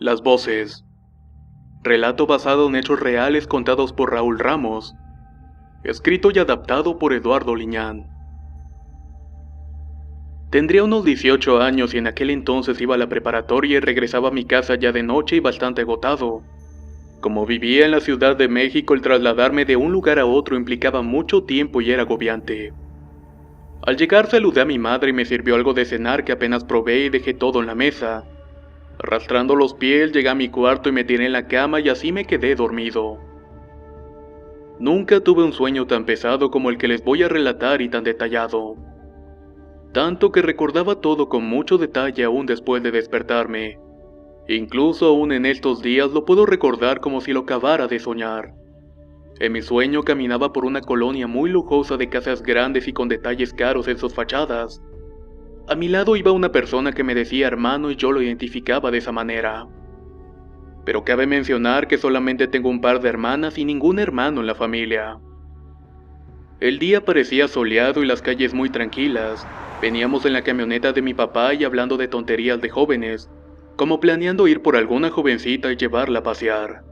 Las voces. Relato basado en hechos reales contados por Raúl Ramos. Escrito y adaptado por Eduardo Liñán. Tendría unos 18 años y en aquel entonces iba a la preparatoria y regresaba a mi casa ya de noche y bastante agotado. Como vivía en la Ciudad de México, el trasladarme de un lugar a otro implicaba mucho tiempo y era agobiante. Al llegar saludé a mi madre y me sirvió algo de cenar que apenas probé y dejé todo en la mesa. Arrastrando los pies llegué a mi cuarto y me tiré en la cama y así me quedé dormido. Nunca tuve un sueño tan pesado como el que les voy a relatar y tan detallado. Tanto que recordaba todo con mucho detalle aún después de despertarme. Incluso aún en estos días lo puedo recordar como si lo acabara de soñar. En mi sueño caminaba por una colonia muy lujosa de casas grandes y con detalles caros en sus fachadas. A mi lado iba una persona que me decía hermano y yo lo identificaba de esa manera. Pero cabe mencionar que solamente tengo un par de hermanas y ningún hermano en la familia. El día parecía soleado y las calles muy tranquilas. Veníamos en la camioneta de mi papá y hablando de tonterías de jóvenes, como planeando ir por alguna jovencita y llevarla a pasear.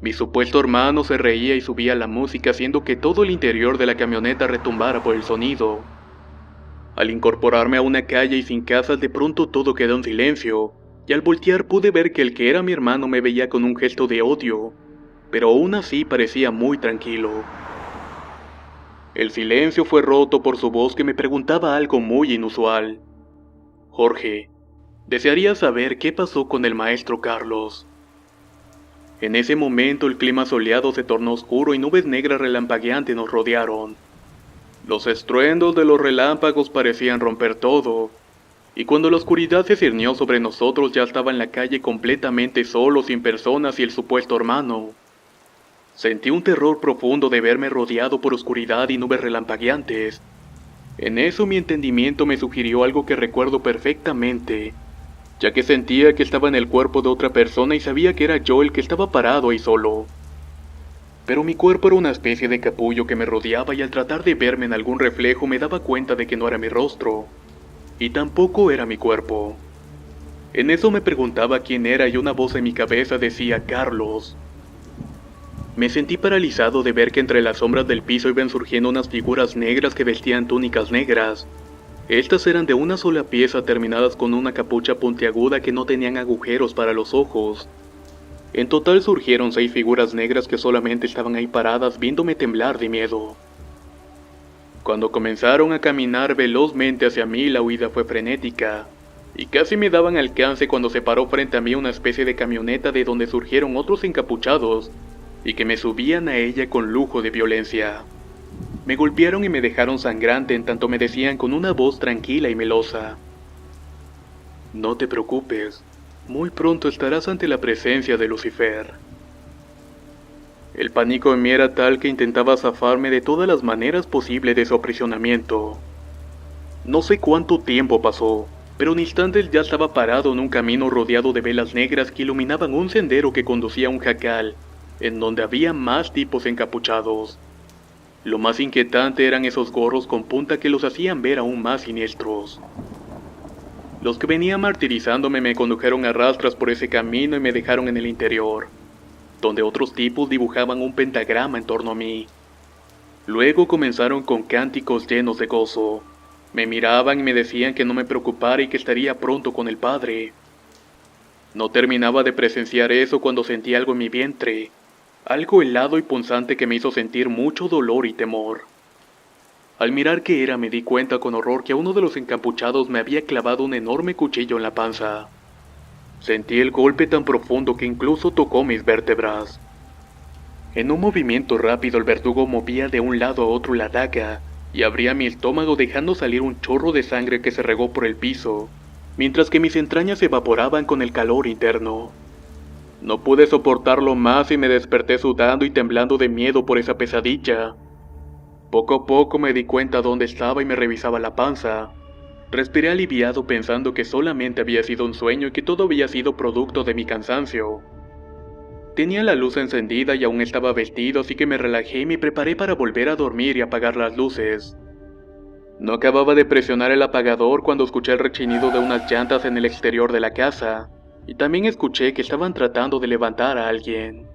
Mi supuesto hermano se reía y subía la música haciendo que todo el interior de la camioneta retumbara por el sonido. Al incorporarme a una calle y sin casas de pronto todo quedó en silencio, y al voltear pude ver que el que era mi hermano me veía con un gesto de odio, pero aún así parecía muy tranquilo. El silencio fue roto por su voz que me preguntaba algo muy inusual. Jorge, desearía saber qué pasó con el maestro Carlos. En ese momento el clima soleado se tornó oscuro y nubes negras relampagueantes nos rodearon. Los estruendos de los relámpagos parecían romper todo, y cuando la oscuridad se cernió sobre nosotros ya estaba en la calle completamente solo, sin personas y el supuesto hermano. Sentí un terror profundo de verme rodeado por oscuridad y nubes relampagueantes. En eso mi entendimiento me sugirió algo que recuerdo perfectamente, ya que sentía que estaba en el cuerpo de otra persona y sabía que era yo el que estaba parado ahí solo. Pero mi cuerpo era una especie de capullo que me rodeaba y al tratar de verme en algún reflejo me daba cuenta de que no era mi rostro, y tampoco era mi cuerpo. En eso me preguntaba quién era y una voz en mi cabeza decía Carlos. Me sentí paralizado de ver que entre las sombras del piso iban surgiendo unas figuras negras que vestían túnicas negras. Estas eran de una sola pieza terminadas con una capucha puntiaguda que no tenían agujeros para los ojos. En total surgieron 6 figuras negras que solamente estaban ahí paradas viéndome temblar de miedo. Cuando comenzaron a caminar velozmente hacia mí, la huida fue frenética, y casi me daban alcance cuando se paró frente a mí una especie de camioneta de donde surgieron otros encapuchados, y que me subían a ella con lujo de violencia. Me golpearon y me dejaron sangrante en tanto me decían con una voz tranquila y melosa: no te preocupes. Muy pronto estarás ante la presencia de Lucifer. El pánico en mí era tal que intentaba zafarme de todas las maneras posibles de su aprisionamiento. No sé cuánto tiempo pasó, pero en instantes ya estaba parado en un camino rodeado de velas negras que iluminaban un sendero que conducía a un jacal, en donde había más tipos encapuchados. Lo más inquietante eran esos gorros con punta que los hacían ver aún más siniestros. Los que venían martirizándome me condujeron a rastras por ese camino y me dejaron en el interior, donde otros tipos dibujaban un pentagrama en torno a mí. Luego comenzaron con cánticos llenos de gozo. Me miraban y me decían que no me preocupara y que estaría pronto con el Padre. No terminaba de presenciar eso cuando sentí algo en mi vientre, algo helado y punzante que me hizo sentir mucho dolor y temor. Al mirar qué era me di cuenta con horror que a uno de los encapuchados me había clavado un enorme cuchillo en la panza. Sentí el golpe tan profundo que incluso tocó mis vértebras. En un movimiento rápido el verdugo movía de un lado a otro la daga y abría mi estómago dejando salir un chorro de sangre que se regó por el piso, mientras que mis entrañas se evaporaban con el calor interno. No pude soportarlo más y me desperté sudando y temblando de miedo por esa pesadilla. Poco a poco me di cuenta dónde estaba y me revisaba la panza. Respiré aliviado pensando que solamente había sido un sueño y que todo había sido producto de mi cansancio. Tenía la luz encendida y aún estaba vestido, así que me relajé y me preparé para volver a dormir y apagar las luces. No acababa de presionar el apagador cuando escuché el rechinido de unas llantas en el exterior de la casa. y también escuché que estaban tratando de levantar a alguien.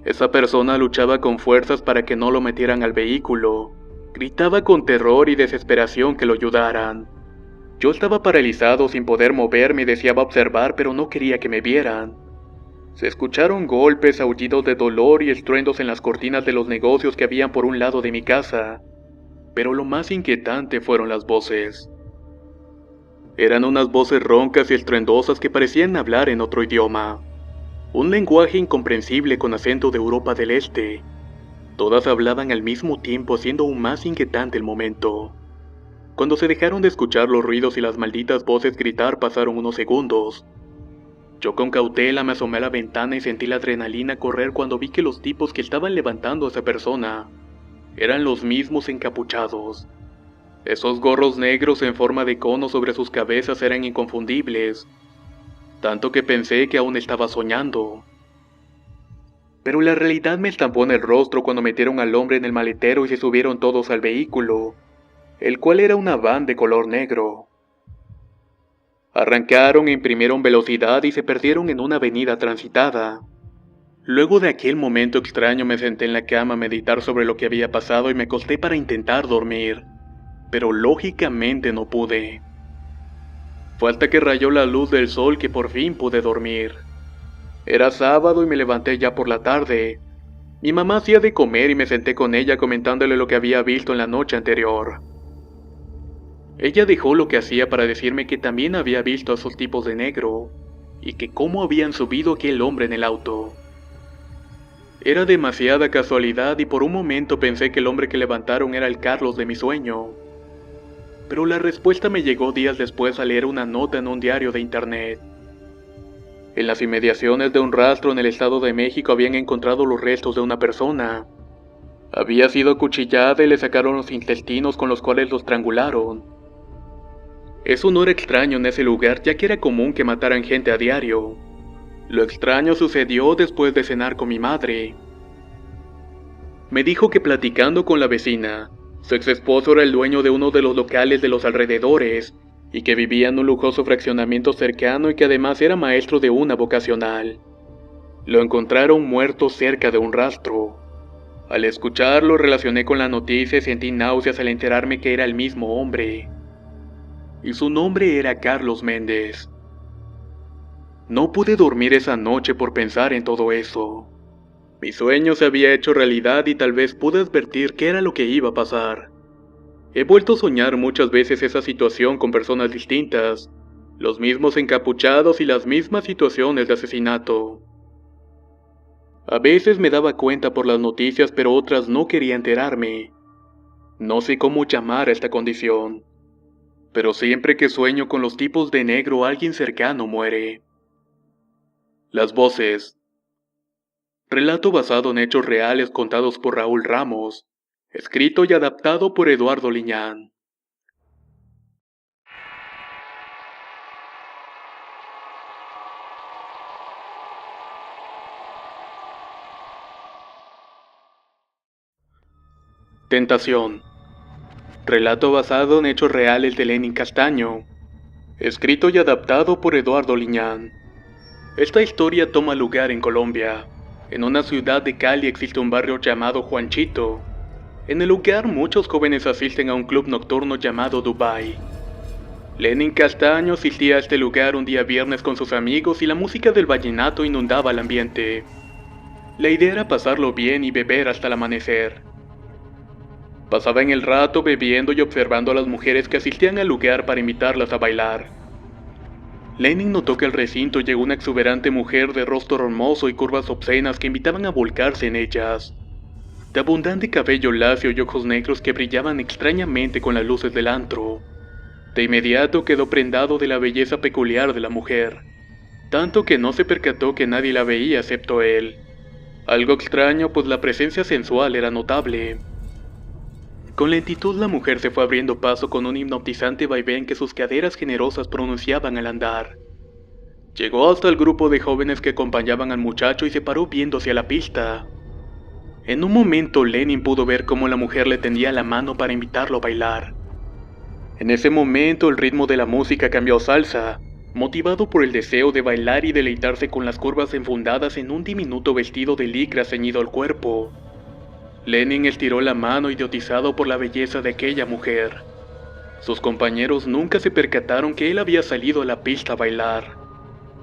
Esa persona luchaba con fuerzas para que no lo metieran al vehículo. Gritaba con terror y desesperación que lo ayudaran. Yo estaba paralizado sin poder moverme y deseaba observar, pero no quería que me vieran. Se escucharon golpes, aullidos de dolor y estruendos en las cortinas de los negocios que habían por un lado de mi casa. Pero lo más inquietante fueron las voces. Eran unas voces roncas y estruendosas que parecían hablar en otro idioma. Un lenguaje incomprensible con acento de Europa del Este. Todas hablaban al mismo tiempo, haciendo aún más inquietante el momento. Cuando se dejaron de escuchar los ruidos y las malditas voces gritar, pasaron unos segundos. Yo con cautela me asomé a la ventana y sentí la adrenalina correr cuando vi que los tipos que estaban levantando a esa persona eran los mismos encapuchados. Esos gorros negros en forma de cono sobre sus cabezas eran inconfundibles, tanto que pensé que aún estaba soñando. Pero la realidad me estampó en el rostro cuando metieron al hombre en el maletero y se subieron todos al vehículo, el cual era una van de color negro. Arrancaron e imprimieron velocidad y se perdieron en una avenida transitada. Luego de aquel momento extraño me senté en la cama a meditar sobre lo que había pasado y me acosté para intentar dormir, pero lógicamente no pude. Fue hasta que rayó la luz del sol que por fin pude dormir. Era sábado y me levanté ya por la tarde. Mi mamá hacía de comer y me senté con ella comentándole lo que había visto en la noche anterior. Ella dejó lo que hacía para decirme que también había visto a esos tipos de negro, y que cómo habían subido aquel hombre en el auto. Era demasiada casualidad y por un momento pensé que el hombre que levantaron era el Carlos de mi sueño. Pero la respuesta me llegó días después al leer una nota en un diario de internet. En las inmediaciones de un rastro en el Estado de México habían encontrado los restos de una persona. Había sido acuchillada y le sacaron los intestinos con los cuales lo estrangularon. Eso no era extraño en ese lugar, ya que era común que mataran gente a diario. Lo extraño sucedió después de cenar con mi madre. Me dijo que platicando con la vecina, su ex esposo era el dueño de uno de los locales de los alrededores, y que vivía en un lujoso fraccionamiento cercano y que además era maestro de una vocacional. Lo encontraron muerto cerca de un rastro. Al escucharlo relacioné con la noticia y sentí náuseas al enterarme que era el mismo hombre. Y su nombre era Carlos Méndez. No pude dormir esa noche por pensar en todo eso. Mi sueño se había hecho realidad y tal vez pude advertir qué era lo que iba a pasar. He vuelto a soñar muchas veces esa situación con personas distintas, los mismos encapuchados y las mismas situaciones de asesinato. A veces me daba cuenta por las noticias, pero otras no quería enterarme. No sé cómo llamar a esta condición. Pero siempre que sueño con los tipos de negro, alguien cercano muere. Las voces. Relato basado en hechos reales contados por Raúl Ramos. Escrito y adaptado por Eduardo Liñán. Tentación. Relato basado en hechos reales de Lenin Castaño. Escrito y adaptado por Eduardo Liñán. Esta historia toma lugar en Colombia. En una ciudad de Cali existe un barrio llamado Juanchito. En el lugar muchos jóvenes asisten a un club nocturno llamado Dubai. Lenin Castaño asistía a este lugar un día viernes con sus amigos y la música del vallenato inundaba el ambiente. La idea era pasarlo bien y beber hasta el amanecer. Pasaban el rato bebiendo y observando a las mujeres que asistían al lugar para invitarlas a bailar. Lenin notó que al recinto llegó una exuberante mujer de rostro hermoso y curvas obscenas que invitaban a volcarse en ellas. De abundante cabello lacio y ojos negros que brillaban extrañamente con las luces del antro. De inmediato quedó prendado de la belleza peculiar de la mujer, tanto que no se percató que nadie la veía excepto él. Algo extraño, pues la presencia sensual era notable. Con lentitud la mujer se fue abriendo paso con un hipnotizante vaivén que sus caderas generosas pronunciaban al andar. Llegó hasta el grupo de jóvenes que acompañaban al muchacho y se paró viendo hacia la pista. En un momento Lenin pudo ver cómo la mujer le tendía la mano para invitarlo a bailar. En ese momento el ritmo de la música cambió a salsa, motivado por el deseo de bailar y deleitarse con las curvas enfundadas en un diminuto vestido de licra ceñido al cuerpo. Lenin estiró la mano idiotizado por la belleza de aquella mujer. Sus compañeros nunca se percataron que él había salido a la pista a bailar.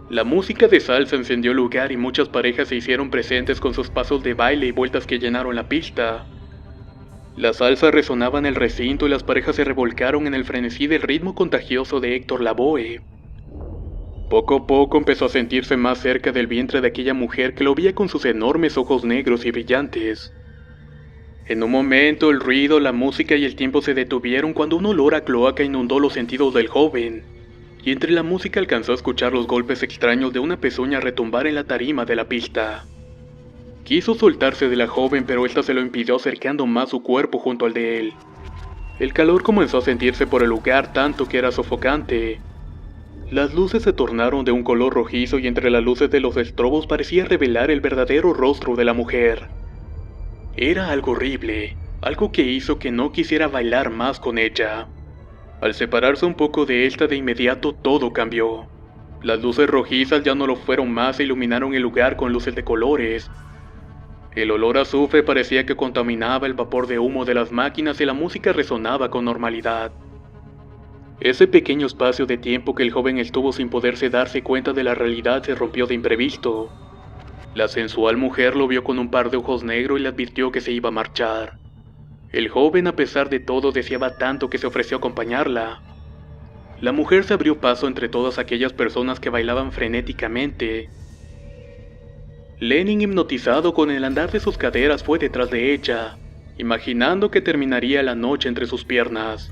La música de salsa encendió el lugar y muchas parejas se hicieron presentes con sus pasos de baile y vueltas que llenaron la pista. La salsa resonaba en el recinto y las parejas se revolcaron en el frenesí del ritmo contagioso de Héctor Lavoe. Poco a poco empezó a sentirse más cerca del vientre de aquella mujer que lo veía con sus enormes ojos negros y brillantes. En un momento el ruido, la música y el tiempo se detuvieron cuando un olor a cloaca inundó los sentidos del joven, y entre la música alcanzó a escuchar los golpes extraños de una pezuña retumbar en la tarima de la pista. Quiso soltarse de la joven, pero ésta se lo impidió acercando más su cuerpo junto al de él. El calor comenzó a sentirse por el lugar tanto que era sofocante. Las luces se tornaron de un color rojizo y entre las luces de los estrobos parecía revelar el verdadero rostro de la mujer. Era algo horrible, algo que hizo que no quisiera bailar más con ella. Al separarse un poco de esta, de inmediato todo cambió. Las luces rojizas ya no lo fueron más e iluminaron el lugar con luces de colores. El olor a azufre parecía que contaminaba el vapor de humo de las máquinas y la música resonaba con normalidad. Ese pequeño espacio de tiempo que el joven estuvo sin poderse darse cuenta de la realidad se rompió de imprevisto. La sensual mujer lo vio con un par de ojos negros y le advirtió que se iba a marchar. El joven, a pesar de todo, deseaba tanto que se ofreció a acompañarla. La mujer se abrió paso entre todas aquellas personas que bailaban frenéticamente. Lenin, hipnotizado con el andar de sus caderas, fue detrás de ella, imaginando que terminaría la noche entre sus piernas.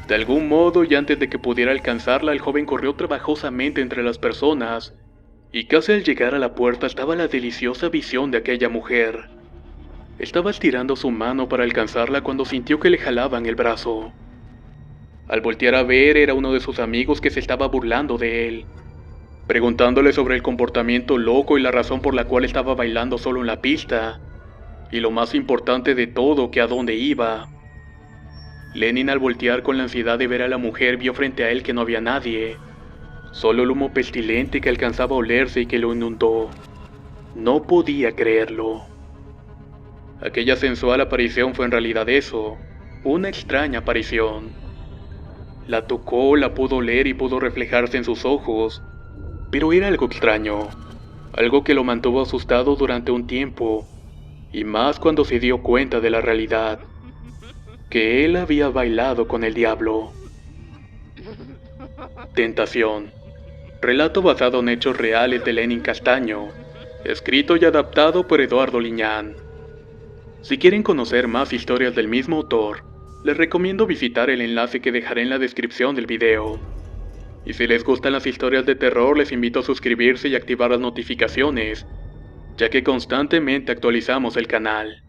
De algún modo, y antes de que pudiera alcanzarla, el joven corrió trabajosamente entre las personas, y casi al llegar a la puerta estaba la deliciosa visión de aquella mujer. Estaba estirando su mano para alcanzarla cuando sintió que le jalaban el brazo. Al voltear a ver, era uno de sus amigos que se estaba burlando de él, preguntándole sobre el comportamiento loco y la razón por la cual estaba bailando solo en la pista, y lo más importante de todo, que a dónde iba. Lenin, al voltear con la ansiedad de ver a la mujer, vio frente a él que no había nadie, solo el humo pestilente que alcanzaba a olerse y que lo inundó. No podía creerlo. Aquella sensual aparición fue en realidad eso, una extraña aparición. La tocó, la pudo oler y pudo reflejarse en sus ojos, pero era algo extraño, algo que lo mantuvo asustado durante un tiempo, y más cuando se dio cuenta de la realidad, que él había bailado con el diablo. Tentación. Relato basado en hechos reales de Lenin Castaño, escrito y adaptado por Eduardo Liñán. Si quieren conocer más historias del mismo autor, les recomiendo visitar el enlace que dejaré en la descripción del video. Y si les gustan las historias de terror, les invito a suscribirse y activar las notificaciones, ya que constantemente actualizamos el canal.